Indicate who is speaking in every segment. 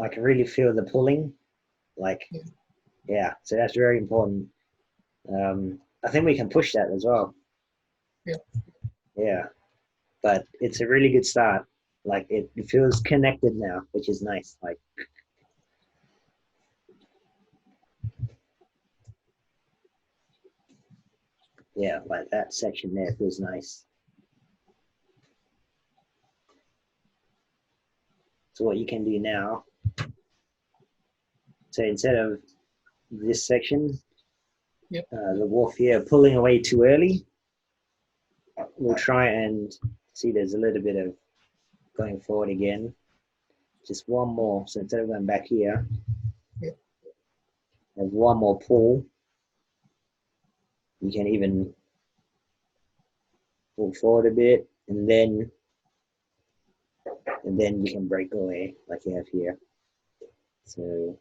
Speaker 1: I can really feel the pulling, like, yeah, so that's very important. I think we can push that as well.
Speaker 2: Yeah.
Speaker 1: Yeah, but it's a really good start. Like it feels connected now, which is nice. Like, yeah, like that section there feels nice. So what you can do now, so instead of this section,
Speaker 2: Yep.
Speaker 1: the wolf here pulling away too early, we'll try and see there's a little bit of going forward again. Just one more. So instead of going back here,
Speaker 2: Yep.
Speaker 1: have one more pull. You can even pull forward a bit, and then you can break away like you have here. So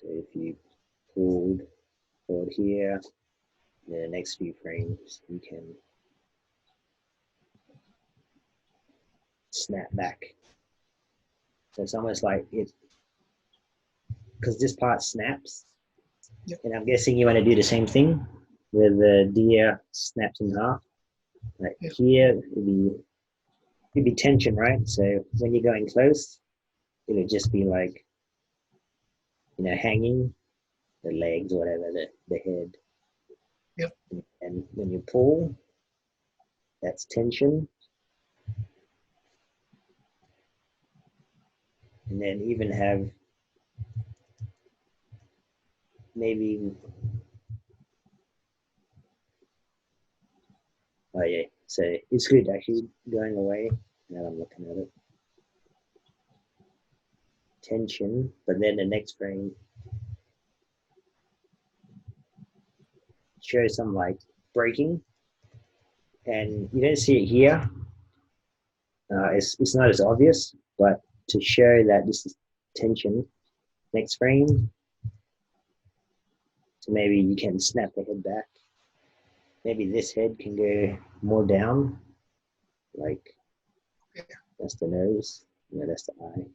Speaker 1: if you pulled forward here, the next few frames you can snap back. So it's almost like it, because this part snaps.
Speaker 2: Yep.
Speaker 1: And I'm guessing you want to do the same thing with the deer snaps in half. Like
Speaker 2: Yep.
Speaker 1: here, it'd be tension, right? So when you're going close, it'll just be like, hanging, the legs, whatever, the head.
Speaker 2: Yep.
Speaker 1: And when you pull, that's tension. And then even have maybe, oh yeah, so it's good actually going away. Now I'm looking at it. Tension, but then the next frame shows some like breaking, and you don't see it here. It's not as obvious, but to show that this is tension, next frame, so maybe you can snap the head back. Maybe this head can go more down, like that's the nose, that's the eye.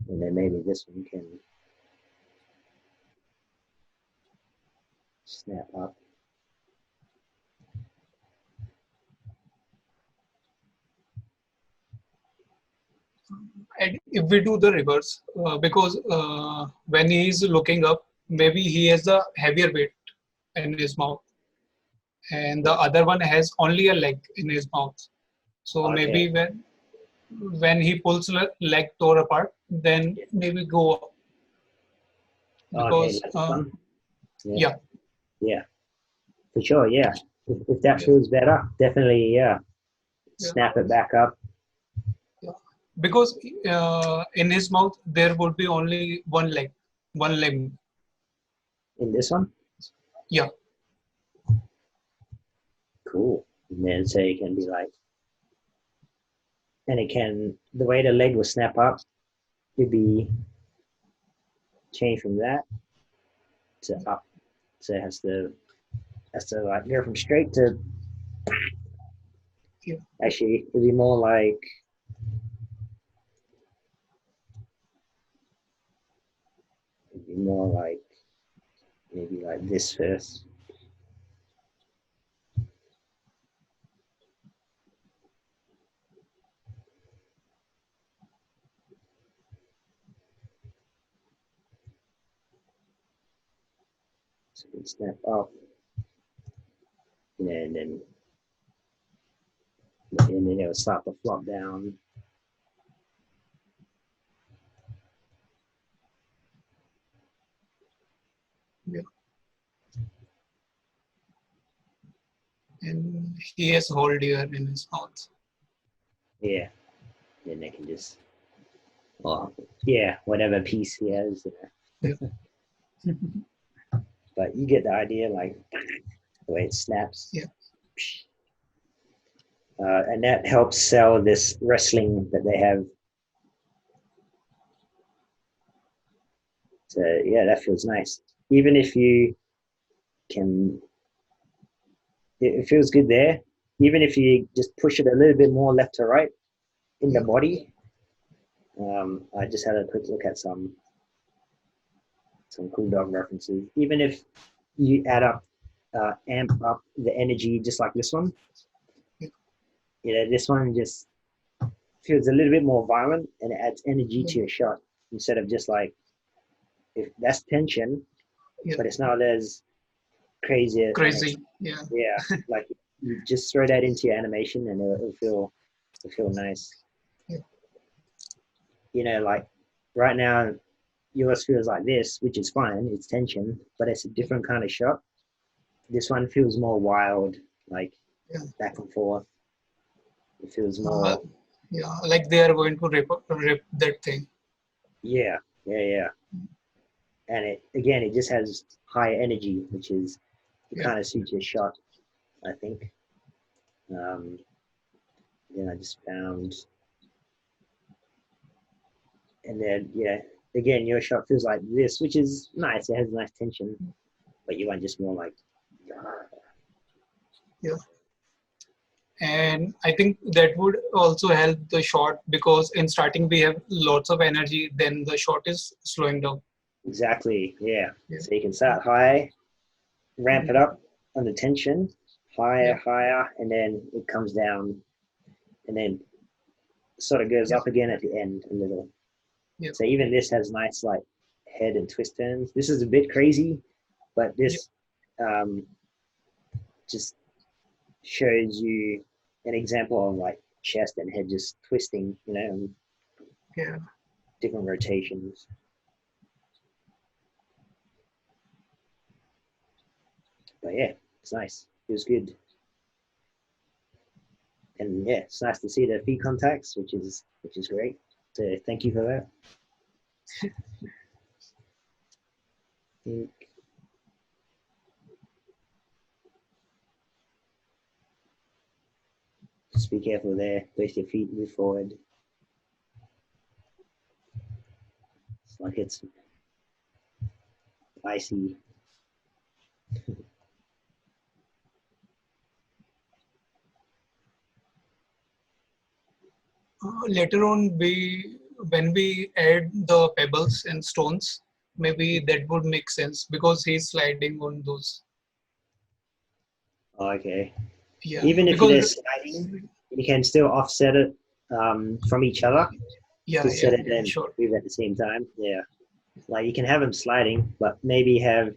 Speaker 1: And then maybe this one can snap up.
Speaker 2: And if we do the reverse, because when he is looking up, maybe he has a heavier weight in his mouth, and the other one has only a leg in his mouth. So
Speaker 1: Okay.
Speaker 2: maybe when he pulls leg tore apart, then maybe go up. Because
Speaker 1: Okay,
Speaker 2: yeah.
Speaker 1: Yeah, for sure, yeah. If that feels better, definitely, yeah. Snap it back up.
Speaker 2: Yeah. Because in his mouth there would be only one limb.
Speaker 1: In this one?
Speaker 2: Yeah.
Speaker 1: Cool. And then so you can be like, and the way the leg will snap up, it'd be changed from that to up. So it has to like go from straight to, actually, it'd be more like, maybe like this first. So it snap up, and then it'll start to flop down.
Speaker 2: Yeah. And he has whole deer in his mouth.
Speaker 1: Yeah. Then they can just, yeah, whatever piece he has.
Speaker 2: Yeah.
Speaker 1: But you get the idea, like the way it snaps.
Speaker 2: Yeah.
Speaker 1: And that helps sell this wrestling that they have. So yeah, that feels nice. Even if you can, it feels good there. even if you just push it a little bit more left to right in the
Speaker 2: Yeah.
Speaker 1: body. I just had a quick look at some cool dog references. Even if you amp up the energy, just like this one, this one just feels a little bit more violent and it adds energy
Speaker 2: Yeah.
Speaker 1: to your shot instead of just like, if that's tension,
Speaker 2: Yeah.
Speaker 1: but it's not as crazy.
Speaker 2: Crazy. Yeah.
Speaker 1: Yeah, like you just throw that into your animation and it'll feel nice.
Speaker 2: Yeah.
Speaker 1: Like right now yours feels like this, which is fine. It's tension, but it's a different kind of shot. This one feels more wild, like
Speaker 2: Yeah.
Speaker 1: back and forth. It feels
Speaker 2: Uh,
Speaker 1: more,
Speaker 2: yeah. Like they are going to rip that thing.
Speaker 1: yeah, yeah. And it just has high energy, which is it
Speaker 2: Yeah.
Speaker 1: kind of suits your shot, I think. Um, then I just found, and then again, your shot feels like this, which is nice. It has nice tension, but you want just more like,
Speaker 2: Yeah. And I think that would also help the shot because in starting we have lots of energy, then the shot is slowing down.
Speaker 1: exactly, yeah.
Speaker 2: Yeah.
Speaker 1: So you can start high, ramp it up on the tension,
Speaker 2: Yeah.
Speaker 1: higher, and then it comes down, and then sort of goes
Speaker 2: Yeah.
Speaker 1: up again at the end a little.
Speaker 2: Yeah.
Speaker 1: So even this has nice like head and twist turns. This is a bit crazy, but
Speaker 2: Yeah.
Speaker 1: this um, just shows you an example of like chest and head just twisting, and
Speaker 2: Yeah.
Speaker 1: different rotations. But yeah, it's nice. It was good. And yeah, it's nice to see the feet contacts, which is great. So thank you for that. Just be careful there. Both your feet move forward. It's like it's icy.
Speaker 2: Later on, when we add the pebbles and stones, maybe that would make sense because he's sliding on those.
Speaker 1: Oh, okay.
Speaker 2: Yeah,
Speaker 1: Even if
Speaker 2: because
Speaker 1: they're sliding, you can still offset it from each other
Speaker 2: yeah,
Speaker 1: to
Speaker 2: yeah,
Speaker 1: set it
Speaker 2: yeah,
Speaker 1: and
Speaker 2: sure.
Speaker 1: move at the same time. Yeah. Like you can have them sliding, but maybe have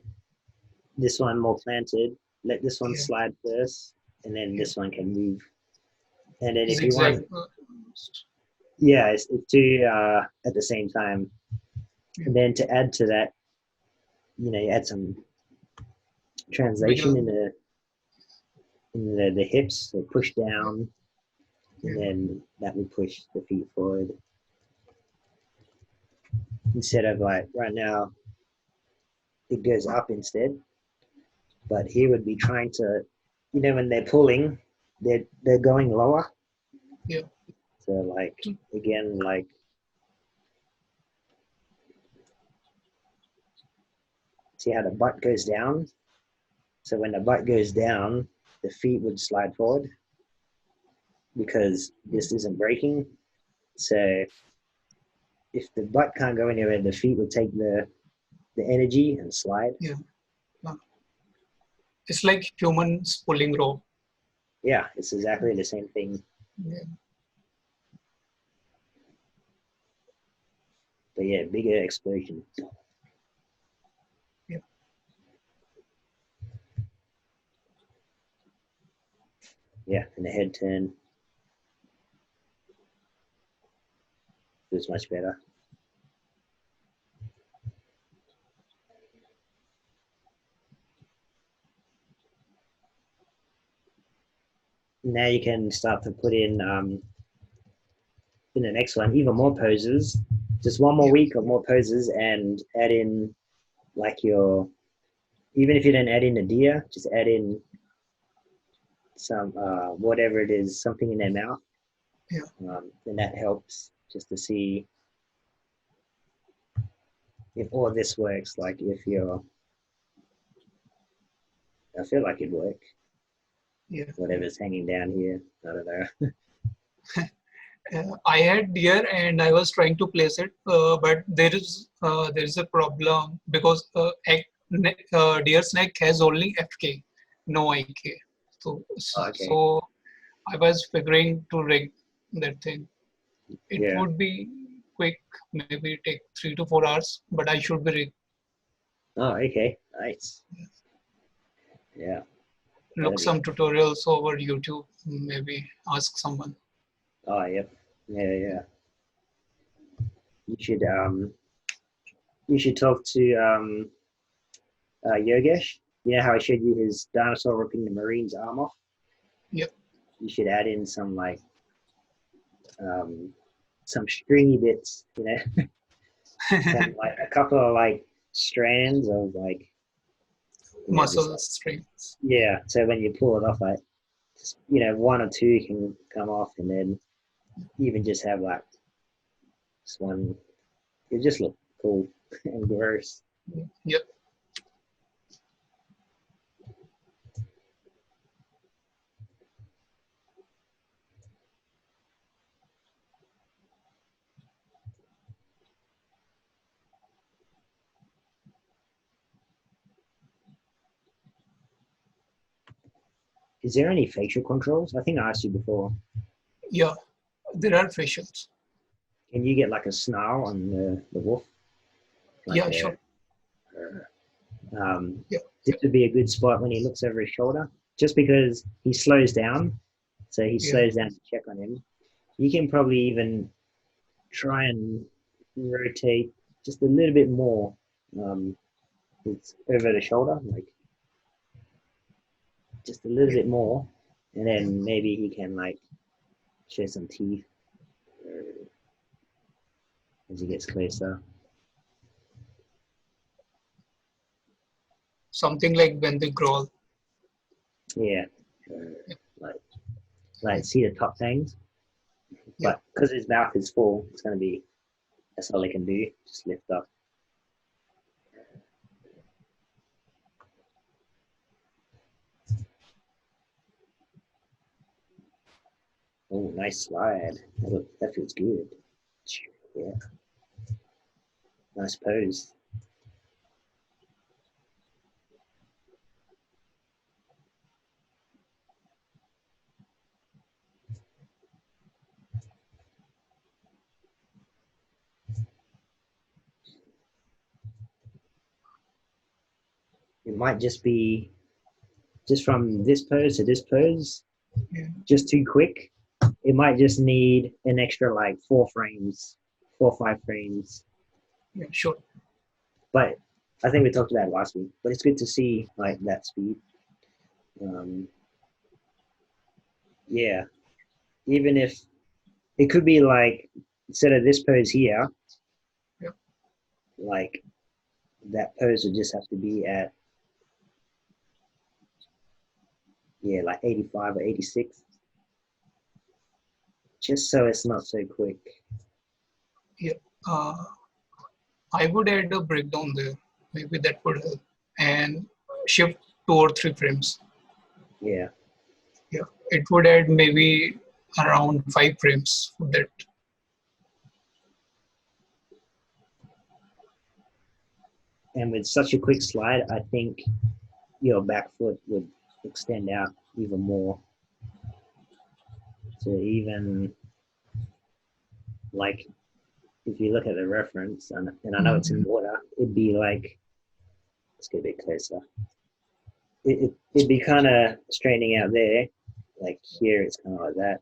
Speaker 1: this one more planted. Let this one
Speaker 2: Yeah,
Speaker 1: slide first, and then
Speaker 2: yeah.
Speaker 1: this one can move. And then if you
Speaker 2: Zigzag.
Speaker 1: want, yeah, it's two at the same time.
Speaker 2: Yeah.
Speaker 1: And then to add to that, you add some translation
Speaker 2: Wiggle.
Speaker 1: in the hips. So push
Speaker 2: Yeah,
Speaker 1: down, and
Speaker 2: yeah,
Speaker 1: then that will push the feet forward instead of like right now it goes up instead. But he would be trying to, when they're pulling, they're going lower.
Speaker 2: yeah,
Speaker 1: So like again, like see how the butt goes down. So when the butt goes down, the feet would slide forward because this isn't breaking. So if the butt can't go anywhere, the feet would take the energy and slide.
Speaker 2: yeah. Yeah. It's like humans pulling rope.
Speaker 1: Yeah, it's exactly the same thing.
Speaker 2: Yeah,
Speaker 1: But yeah, bigger explosion.
Speaker 2: yeah,
Speaker 1: Yeah, and the head turn was much better. Now you can start to put in the next one even more poses. Just one more
Speaker 2: yeah,
Speaker 1: week of more poses and add in like your, even if you don't add in a deer, just add in some whatever it is, something in their mouth,
Speaker 2: yeah.
Speaker 1: and that helps just to see if all of this works. Like if you're, I feel like it worked.
Speaker 2: Yeah.
Speaker 1: whatever's hanging down here. I don't know.
Speaker 2: I had deer and I was trying to place it, but there is a problem because deer's neck has only FK, no IK. So
Speaker 1: Oh, okay.
Speaker 2: so I was figuring to rig that thing. It
Speaker 1: Yeah.
Speaker 2: would be quick, maybe take 3 to 4 hours, but I should be rig.
Speaker 1: Oh, okay. Nice. Yeah. That'll
Speaker 2: Look
Speaker 1: be.
Speaker 2: some tutorials over YouTube, maybe ask someone.
Speaker 1: Oh, yep. Yeah, yeah. You should you should talk to Yogesh. You know how I showed you his dinosaur ripping the marine's arm off?
Speaker 2: Yep.
Speaker 1: You should add in um some stringy bits, you know, some like a couple of like strands of like just
Speaker 2: Muscle
Speaker 1: like
Speaker 2: strength.
Speaker 1: yeah. So when you pull it off, like just one or two can come off, and then even just have like this one. It just look cool and gross.
Speaker 2: Yep.
Speaker 1: Is there any facial controls? I think I asked you before.
Speaker 2: Yeah. There are facials.
Speaker 1: Can you get like a snarl on the wolf? Like
Speaker 2: Yeah,
Speaker 1: a,
Speaker 2: sure.
Speaker 1: um,
Speaker 2: Yeah.
Speaker 1: this would be a good spot when he looks over his shoulder, just because he slows down. So he
Speaker 2: Yeah.
Speaker 1: slows down to check on him. You can probably even try and rotate just a little bit more. It's over the shoulder, like just a little
Speaker 2: Yeah.
Speaker 1: bit more, and
Speaker 2: Yeah.
Speaker 1: then maybe he can like show some teeth as he gets closer.
Speaker 2: Something like when they growl.
Speaker 1: Yeah, like see the top things,
Speaker 2: Yeah.
Speaker 1: but because his mouth is full, it's gonna be that's all they can do. Just lift up. Oh, nice slide. That feels good. Yeah, nice pose. It might just be just from this pose to this pose,
Speaker 2: Yeah.
Speaker 1: just too quick. It might just need an extra like 4 frames, 4 or 5 frames.
Speaker 2: Yeah. Sure.
Speaker 1: But I think we talked about it last week. But it's good to see like that speed. Um, yeah, even if it could be like instead of this pose here,
Speaker 2: Yeah.
Speaker 1: like that pose would just have to be at like 85 or 86, just so it's not so quick.
Speaker 2: Yeah. I would add a breakdown there. Maybe that would help. And shift 2 or 3 frames.
Speaker 1: Yeah,
Speaker 2: Yeah. It would add maybe around 5 frames for that.
Speaker 1: and with such a quick slide, I think your back foot would extend out even more. So even like if you look at the reference, and I know it's in water, it'd be like, let's get a bit closer. It'd be kind of straightening out there. Like here, it's kind of like that.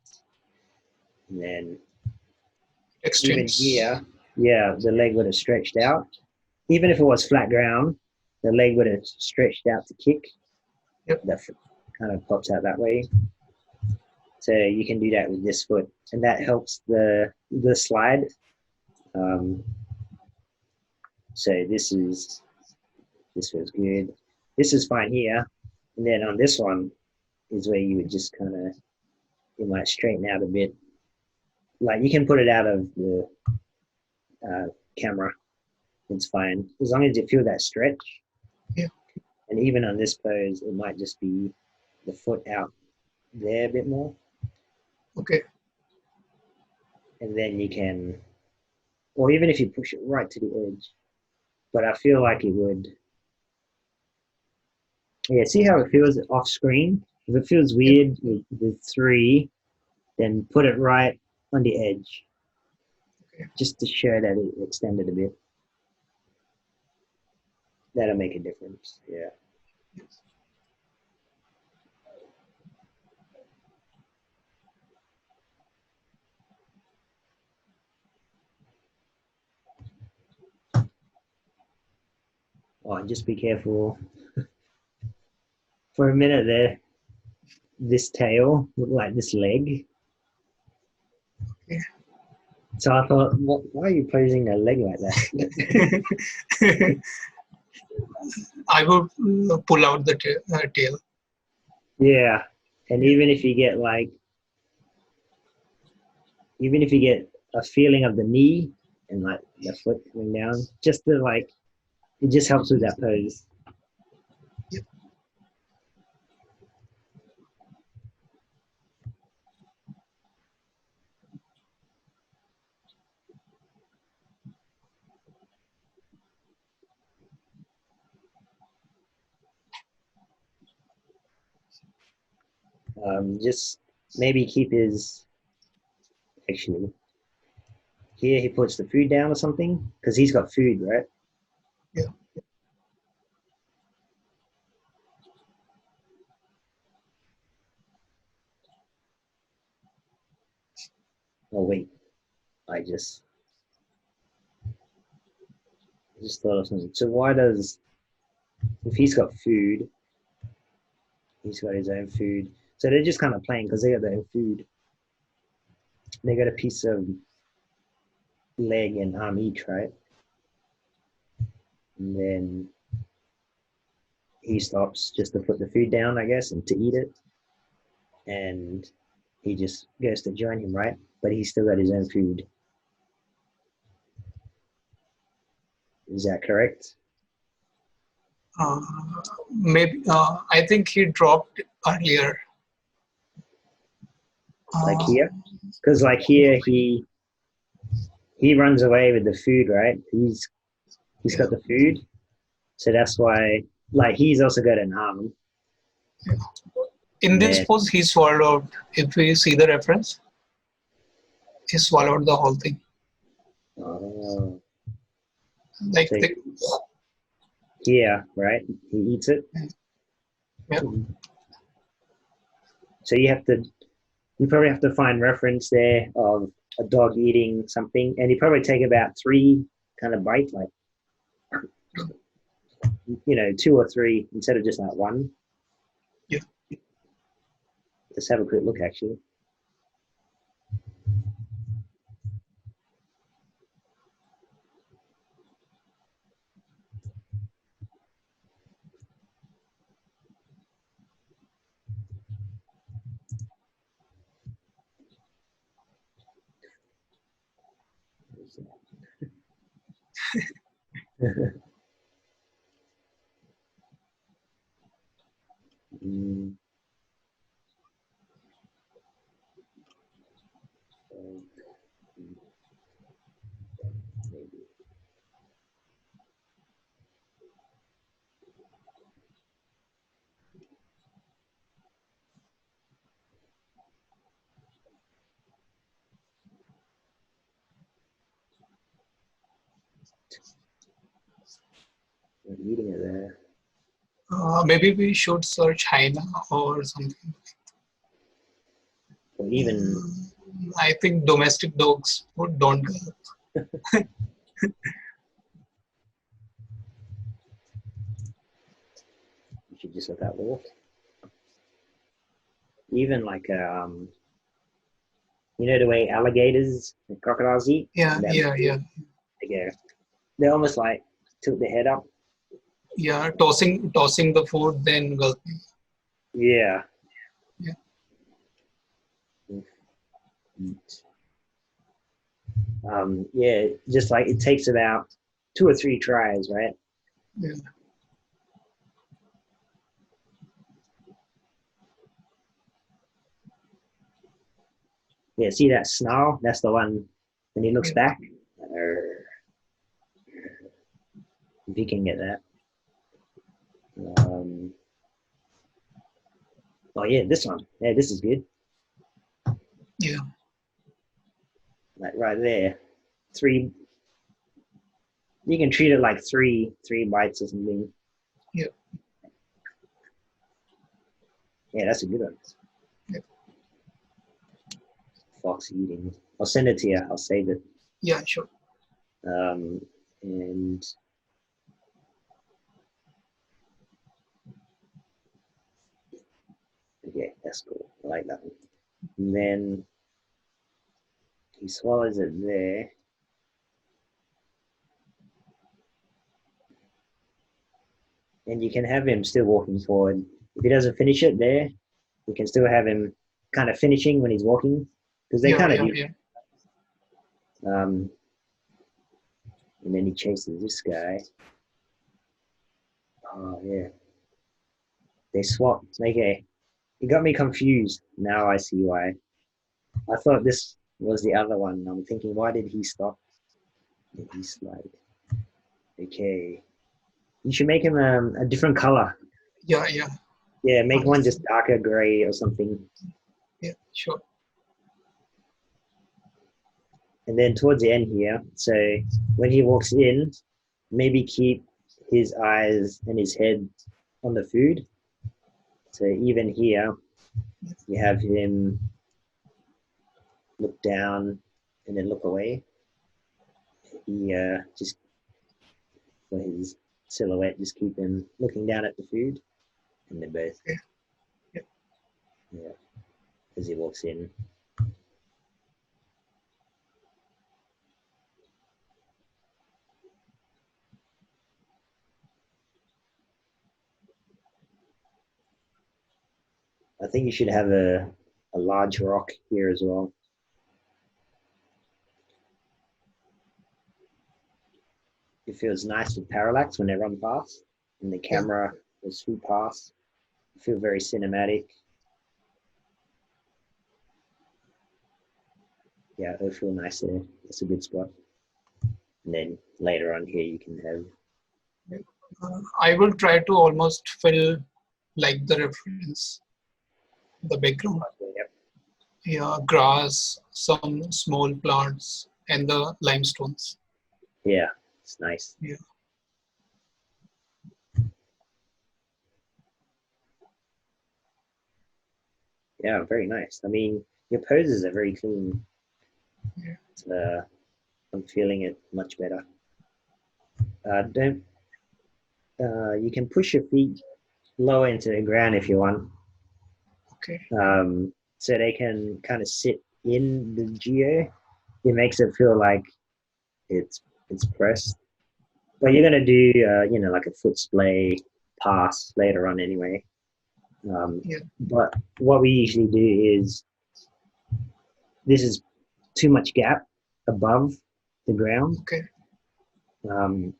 Speaker 1: And then even
Speaker 2: Extends.
Speaker 1: here, yeah, the leg would have stretched out. Even if it was flat ground, the leg would have stretched out to kick.
Speaker 2: Yep.
Speaker 1: That kind of pops out that way. So you can do that with this foot, and that helps the slide. Um, so this feels good. This is fine here, and then on this one is where you would just kind of you might straighten out a bit. Like you can put it out of the uh, camera. It's fine as long as you feel that stretch.
Speaker 2: Yeah.
Speaker 1: And even on this pose, it might just be the foot out. there a bit more,
Speaker 2: Okay.
Speaker 1: and then you can, or even if you push it right to the edge. But I feel like it would. Yeah, see how it feels off screen? If it feels
Speaker 2: Yeah.
Speaker 1: weird with 3, then put it right on the edge,
Speaker 2: Okay.
Speaker 1: just to show that it extended a bit. That'll make a difference. Yeah.
Speaker 2: Yes.
Speaker 1: Oh, and just be careful. For a minute there, this tail looked like this leg.
Speaker 2: Yeah.
Speaker 1: So I thought, why are you posing a leg like that?
Speaker 2: I would pull out the tail.
Speaker 1: Yeah. And
Speaker 2: Yeah.
Speaker 1: even if you get a feeling of the knee and like the foot coming down, just to like, it just helps with that pose.
Speaker 2: Yep.
Speaker 1: Just maybe keep his, actually, here he puts the food down or something because he's got food, right?
Speaker 2: Yeah.
Speaker 1: Oh, wait, I just thought of something. So why does, if he's got food, he's got his own food. So they're just kind of playing because they got their own food. They got a piece of leg and arm each, right? And then he stops just to put the food down, I guess, and to eat it. And he just goes to join him, right? But he's still got his own food. Is that correct?
Speaker 2: Uh, Maybe I think he dropped earlier.
Speaker 1: Like
Speaker 2: Uh,
Speaker 1: here? Because like here he runs away with the food, right? He's
Speaker 2: yeah,
Speaker 1: got the food. So that's why like he's also got an arm.
Speaker 2: yeah. In
Speaker 1: And
Speaker 2: this
Speaker 1: then
Speaker 2: pose, he swallowed. If we see the reference, he swallowed the whole thing.
Speaker 1: oh,
Speaker 2: Like
Speaker 1: so
Speaker 2: the,
Speaker 1: here, right? He eats it.
Speaker 2: yeah.
Speaker 1: So you probably have to find reference there of a dog eating something, and you probably take about 3 kind of bites, like 2 or 3 instead of just like 1.
Speaker 2: Yeah.
Speaker 1: Let's have a quick look, actually. Mm, maybe eating it there,
Speaker 2: Maybe we should search hyena or something.
Speaker 1: or even
Speaker 2: I think domestic dogs don't go.
Speaker 1: you should just let that walk. Even like the way alligators and crocodiles eat,
Speaker 2: Yeah,
Speaker 1: that
Speaker 2: yeah, yeah,
Speaker 1: they go, they almost like tilt their head up.
Speaker 2: yeah. Tossing the food, then gulping.
Speaker 1: Yeah.
Speaker 2: Yeah,
Speaker 1: Yeah, just like it takes about 2 or 3 tries, right?
Speaker 2: yeah.
Speaker 1: Yeah, see that snarl? That's the one when he looks
Speaker 2: Yeah.
Speaker 1: back. If you can get that. Oh yeah, this one. Yeah, this is good.
Speaker 2: Yeah.
Speaker 1: Like right there. Three. You can treat it like three bites or something.
Speaker 2: Yeah.
Speaker 1: Yeah, that's a good one.
Speaker 2: Yeah.
Speaker 1: Fox eating. I'll send it to you. I'll save it.
Speaker 2: Yeah. Sure.
Speaker 1: And okay, that's cool. I like that one. And then he swallows it there. And you can have him still walking forward. If he doesn't finish it there, you can still have him kind of finishing when he's walking because they
Speaker 2: Yeah.
Speaker 1: kind of
Speaker 2: Yeah.
Speaker 1: do.
Speaker 2: Yeah.
Speaker 1: Um, and then he chases this guy. Oh yeah, they swapped. Okay, it got me confused. Now I see why. I thought this was the other one. I'm thinking, why did he stop? Did he slide? Okay, you should make him a different color.
Speaker 2: Yeah. Yeah.
Speaker 1: Yeah, make one
Speaker 2: Understand.
Speaker 1: just darker gray or something.
Speaker 2: Yeah. Sure.
Speaker 1: And then towards the end here, so when he walks in, maybe keep his eyes and his head on the food. So even here, you have him look down and then look away. He just for his silhouette, just keep him looking down at the food, and then both,
Speaker 2: Yeah. Yeah.
Speaker 1: yeah, as he walks in. I think you should have a large rock here as well. It feels nice with parallax when they run past, and the
Speaker 2: Yeah.
Speaker 1: camera will swoop past. You feel very cinematic. Yeah, it'll feel nice there. That's a good spot. And then later on here, you can have.
Speaker 2: I will try to almost fill like the reference, the background.
Speaker 1: Yep.
Speaker 2: Yeah, grass, some small plants, and the limestones.
Speaker 1: Yeah, it's nice.
Speaker 2: Yeah.
Speaker 1: Yeah, very nice. I mean, your poses are very clean.
Speaker 2: Yeah.
Speaker 1: I'm feeling it much better. Don't You can push your feet lower into the ground if you want,
Speaker 2: Okay.
Speaker 1: so they can kind of sit in the geo. It makes it feel like it's it's pressed. But you're gonna do like a foot splay pass later on anyway.
Speaker 2: Yeah.
Speaker 1: But what we usually do is this is too much gap above the ground.
Speaker 2: Okay.
Speaker 1: Um,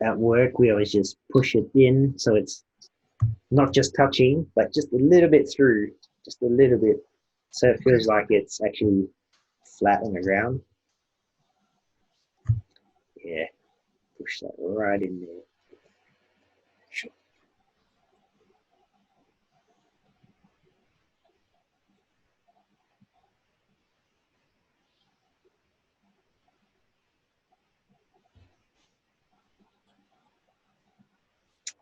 Speaker 1: at work, we always just push it in so it's not just touching, but just a little bit through, just a little bit, so it
Speaker 2: Okay.
Speaker 1: feels like it's actually flat on the ground. Yeah, push that right in there.
Speaker 2: Sure.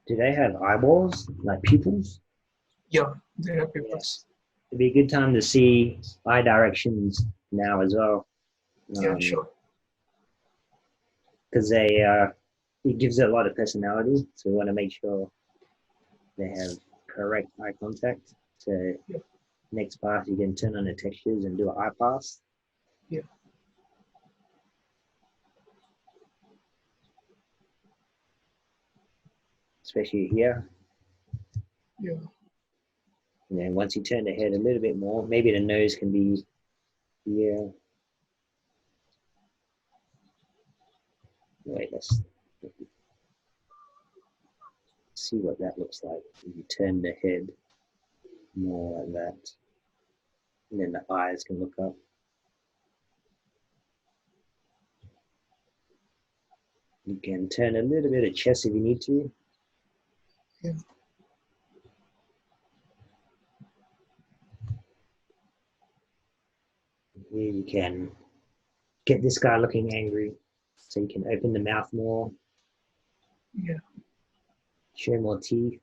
Speaker 1: Do they have eyeballs, like pupils?
Speaker 2: Yeah, there are
Speaker 1: Yeah,
Speaker 2: peoples.
Speaker 1: it'd be a good time to see eye directions now as well,
Speaker 2: Yeah, sure.
Speaker 1: because it gives it a lot of personality. So we want to make sure they have correct eye contact. So
Speaker 2: Yeah.
Speaker 1: next pass, you can turn on the textures and do an eye pass.
Speaker 2: Yeah.
Speaker 1: Especially here.
Speaker 2: Yeah.
Speaker 1: And then once you turn the head a little bit more, maybe the nose can be here. Wait, let's see what that looks like. If you turn the head more like that. And then the eyes can look up. You can turn a little bit of chest if you need to.
Speaker 2: Yeah.
Speaker 1: Here you can get this guy looking angry, so you can open the mouth more.
Speaker 2: Yeah.
Speaker 1: Show more teeth.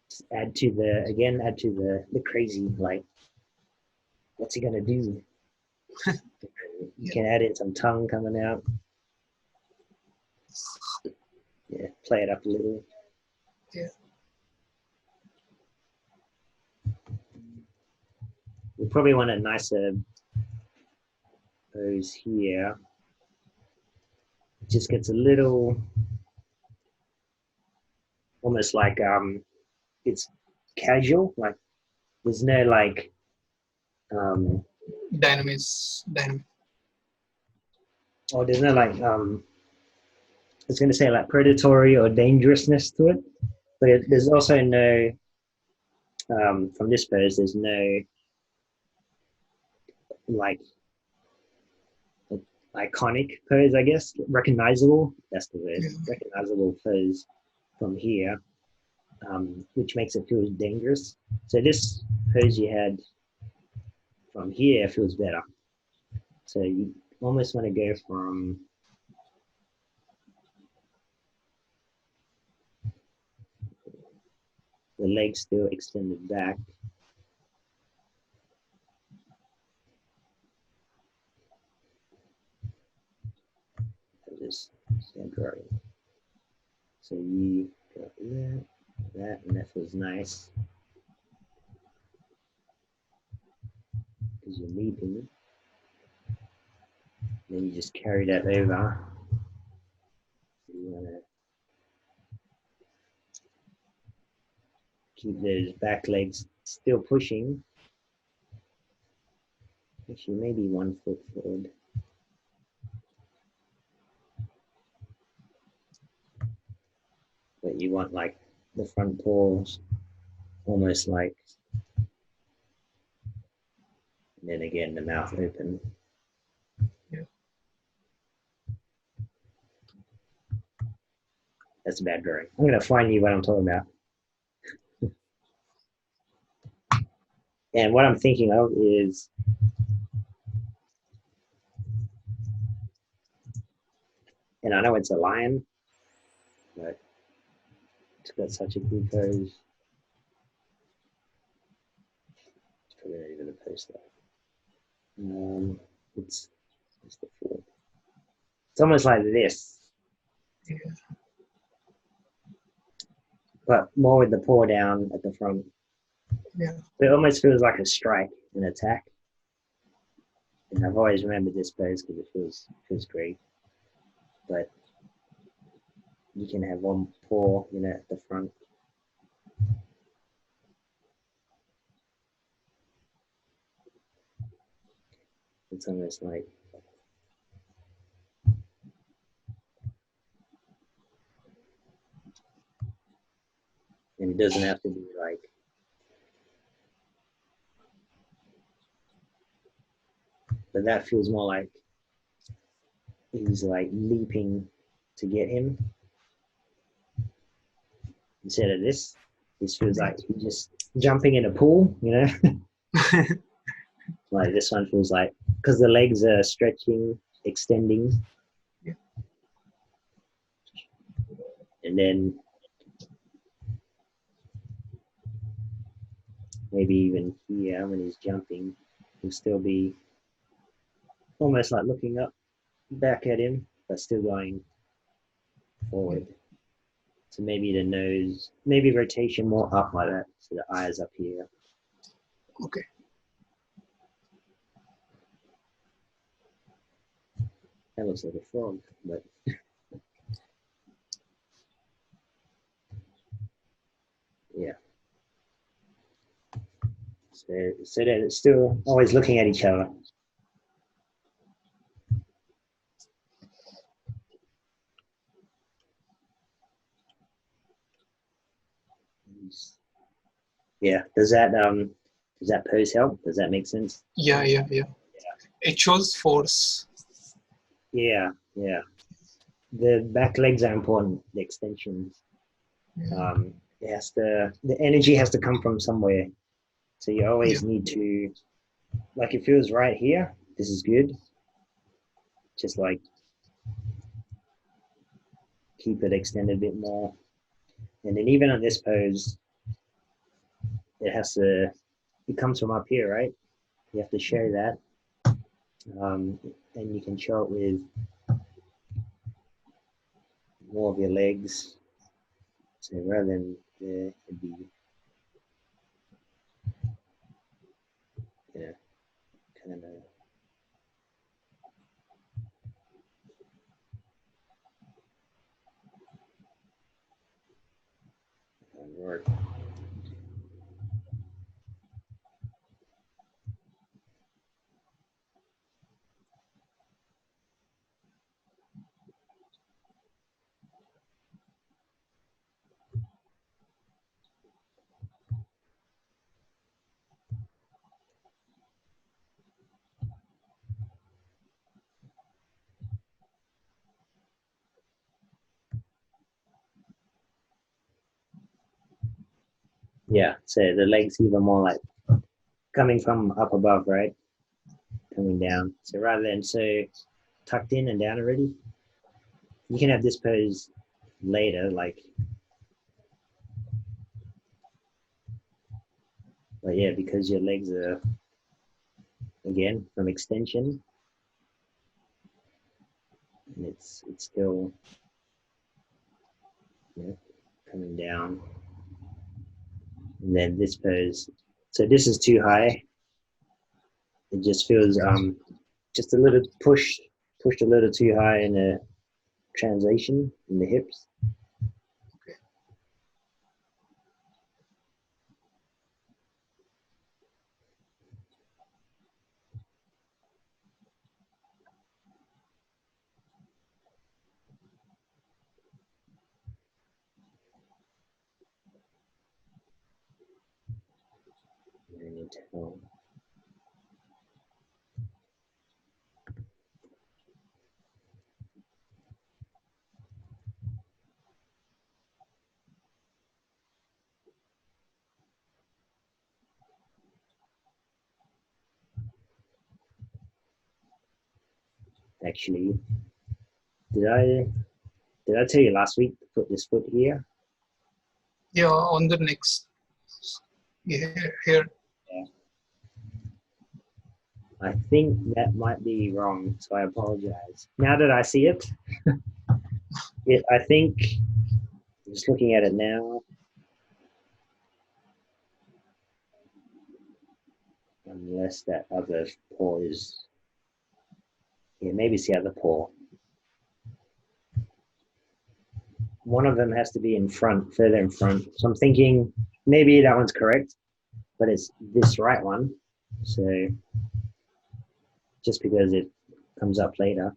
Speaker 1: Just add to the crazy, like, what's he gonna do? You can add in some tongue coming out. Yeah, play it up a little.
Speaker 2: Yeah.
Speaker 1: We probably want a nicer pose here. It just gets a little, almost like it's casual. Like there's no like
Speaker 2: Dynamic.
Speaker 1: or there's no like I was gonna say like predatory or dangerousness to it, but there's also no from this pose. There's no like iconic pose, I guess, recognizable. That's the word.
Speaker 2: Yeah.
Speaker 1: Recognizable pose from here, which makes it feel dangerous. So this pose you had from here feels better. So you almost want to go from the legs still extended back. Just stand drawing. So you got that, and that feels nice because you're leaping. Then you just carry that over. You want to keep those back legs still pushing. Actually, maybe 1 foot forward. But you want like the front paws almost like, and then again the mouth open.
Speaker 2: Yeah.
Speaker 1: That's a bad drawing. I'm gonna find you what I'm talking about. And what I'm thinking of is and I know it's a lion, but it's got such a cool pose. It's probably not even a pose though. It's the fourth. It's almost like this,
Speaker 2: Yeah.
Speaker 1: but more with the paw down at the front.
Speaker 2: Yeah.
Speaker 1: It almost feels like a strike, an attack. And I've always remembered this pose because it feels great. But you can have one paw, at the front. It's almost like and it doesn't have to be like but that feels more like he's like leaping to get him instead of this. This feels like he's just jumping in a pool, Like this one feels like because the legs are stretching, extending.
Speaker 2: Yeah.
Speaker 1: And then maybe even here when he's jumping, he'll still be almost like looking up back at him, but still going forward. So maybe the nose, maybe rotation more up like that. So the eyes up here.
Speaker 2: Okay.
Speaker 1: That looks like a frog, but yeah. So that it's still always looking at each other. Yeah. Does that pose help? Does that make sense?
Speaker 2: Yeah, yeah, yeah. It shows force.
Speaker 1: Yeah, yeah. The back legs are important, the extensions. It has to the energy has to come from somewhere. So you
Speaker 2: Yeah,
Speaker 1: always need to like it feels right here. This is good. Just like keep it extended a bit more. And then even on this pose, it has to it comes from up here, right? You have to show that. And you can show it with more of your legs. So rather than there, it'd be, you know, kind of work. Yeah. So the legs even more like coming from up above, right? Coming down. So rather than so tucked in and down already, you can have this pose later, but yeah, because your legs are again from extension, and it's still, you know, coming down. And then this pose, so this is too high. It just feels just a little pushed a little too high in the translation in the hips. Actually, did I did I tell you last week to put this foot here?
Speaker 2: yeah. On the next, yeah, here.
Speaker 1: Yeah. I think that might be wrong, so I apologize. Now that I see it, I think just looking at it now, unless that other paw is, yeah, maybe it's the other paw. One of them has to be in front, further in front. So I'm thinking maybe that one's correct, but it's this right one. So just because it comes up later.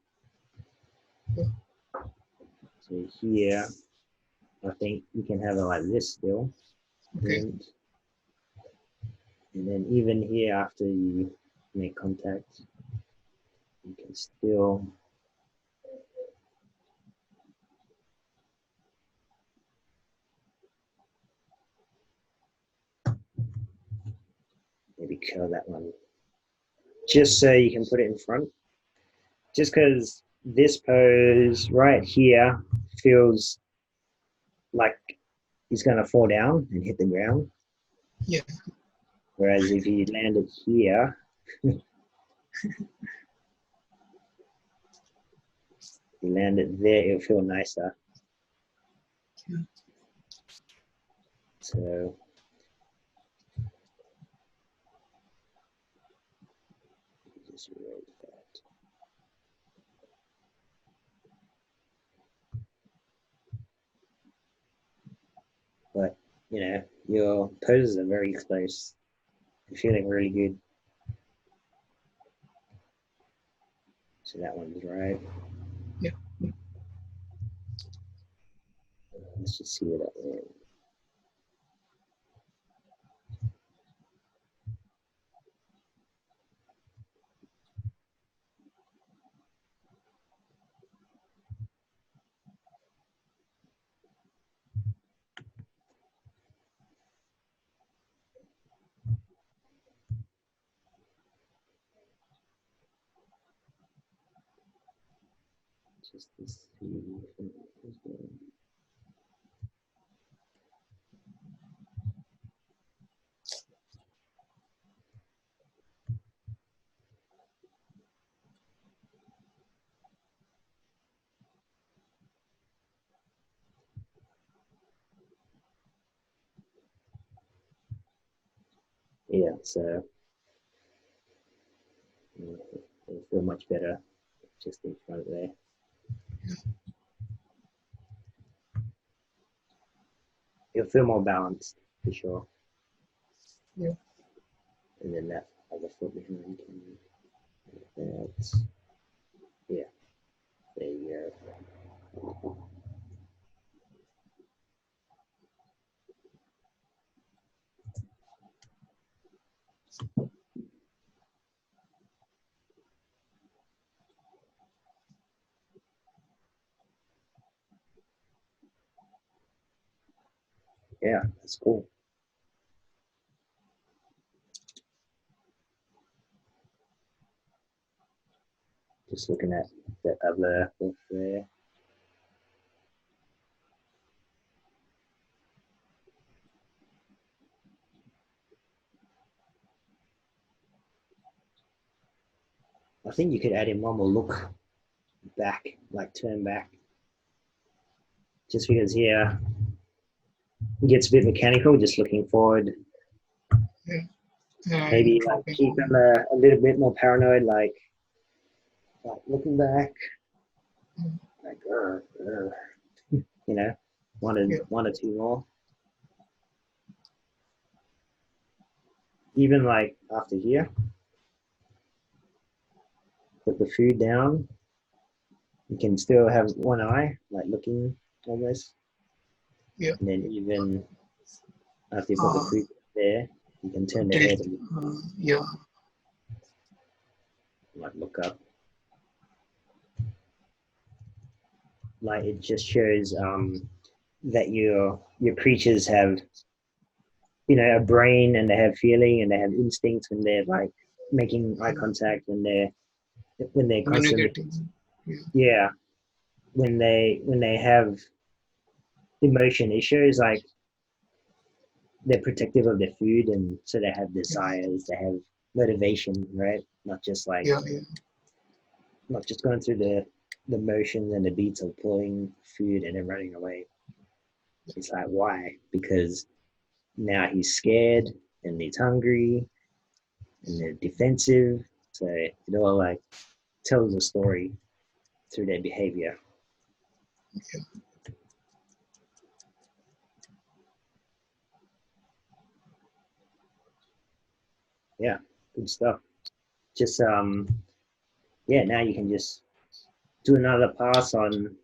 Speaker 1: So here, I think you can have it like this still.
Speaker 2: Okay.
Speaker 1: And then even here, after you make contact, you can still maybe curl that one just so you can put it in front. Just because this pose right here feels like he's going to fall down and hit the ground.
Speaker 2: Yeah.
Speaker 1: Whereas if you land it here, you land it there, it'll feel nicer.
Speaker 2: Yeah.
Speaker 1: So just erase that. But you know, your poses are very close. You're feeling really good. So that one's right.
Speaker 2: Yeah.
Speaker 1: Let's just see what that is. just to see. Yeah, so it'll feel much better just in front there. It'll feel more balanced for sure.
Speaker 2: Yeah.
Speaker 1: And then that other foot behind that's yeah. There you go. Yeah, that's cool. Just looking at that other foot there. I think you could add in one more look back, like turn back. Just because here it gets a bit mechanical, just looking forward.
Speaker 2: Yeah. And
Speaker 1: Maybe like
Speaker 2: dropping.
Speaker 1: keep them a little bit more paranoid, like looking back, like you know,
Speaker 2: Yeah.
Speaker 1: one or two more. Even like after here, put the food down. You can still have one eye, like looking almost.
Speaker 2: Yeah.
Speaker 1: And then even after you put the food there, you can turn the head
Speaker 2: Tilt.
Speaker 1: and
Speaker 2: Yeah.
Speaker 1: like look up. Like it just shows that your creatures have a brain, and they have feeling, and they have instincts when they're like making eye contact, when they're constantly
Speaker 2: Communicating. Yeah.
Speaker 1: yeah when they have emotion. It shows like they're protective of their food, and so they have
Speaker 2: Yeah.
Speaker 1: desires, they have motivation, right? Not just like
Speaker 2: Yeah. Yeah.
Speaker 1: not just going through the motions and the beats of pulling food and then running away. It's like, why? Because now he's scared and he's hungry and they're defensive. So it all like tells a story through their behavior. Yeah, good stuff. Just yeah, now you can just do another pass on.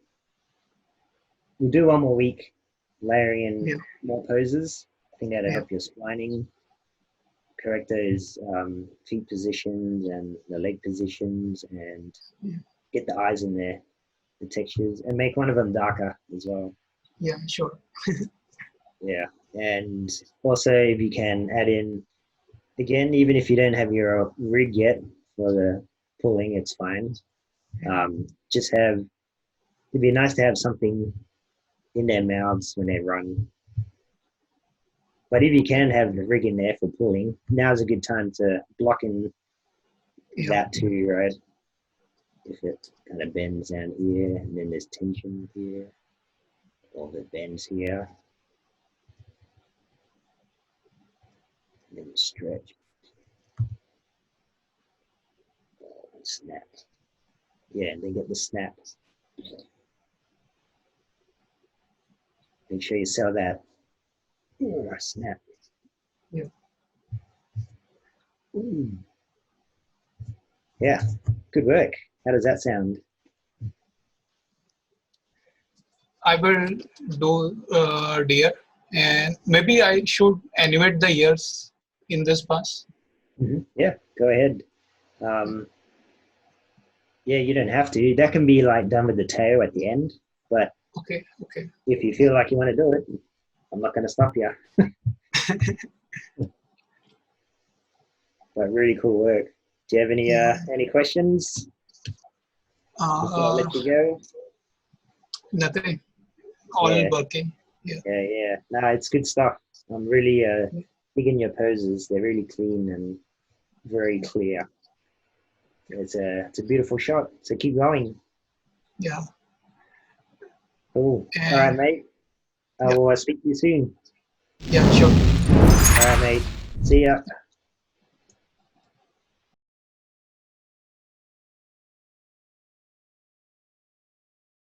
Speaker 1: We'll do one more week, layering in
Speaker 2: Yeah.
Speaker 1: more poses. I think that'll
Speaker 2: Yeah.
Speaker 1: help your splining. Correct those feet positions and the leg positions, and
Speaker 2: Yeah.
Speaker 1: get the eyes in there, the textures, and make one of them darker as well.
Speaker 2: Yeah. Sure.
Speaker 1: Yeah, and also if you can add in again, even if you don't have your rig yet for the pulling, it's fine. Just have it'd be nice to have something in their mouths when they run. But if you can have the rig in there for pulling, now's a good time to block in
Speaker 2: Yeah.
Speaker 1: that too, right? If it kind of bends down here, and then there's tension here, or the bends here, and then the stretch, and snap. Yeah, and then get the snap. Make sure you sell that. Ooh, snap.
Speaker 2: Yeah.
Speaker 1: Ooh. Yeah, good work. How does that sound?
Speaker 2: I will do deer, and maybe I should animate the ears in this pass.
Speaker 1: Yeah, go ahead. Yeah, you don't have to. That can be like done with the tail at the end. But
Speaker 2: Okay. Okay.
Speaker 1: if you feel like you want to do it, I'm not going to stop you. But really cool work. Do you have
Speaker 2: Yeah.
Speaker 1: any questions? before I
Speaker 2: Uh,
Speaker 1: let you go?
Speaker 2: Nothing. All
Speaker 1: Yeah,
Speaker 2: working. Yeah.
Speaker 1: yeah. No, it's good stuff. I'm really digging your poses. They're really clean and very clear. It's a beautiful shot. So keep going.
Speaker 2: Yeah.
Speaker 1: Cool. All right,
Speaker 2: And
Speaker 1: mate. I
Speaker 2: yeah.
Speaker 1: will speak to you soon.
Speaker 2: Yeah. Sure.
Speaker 1: All right, mate. See ya.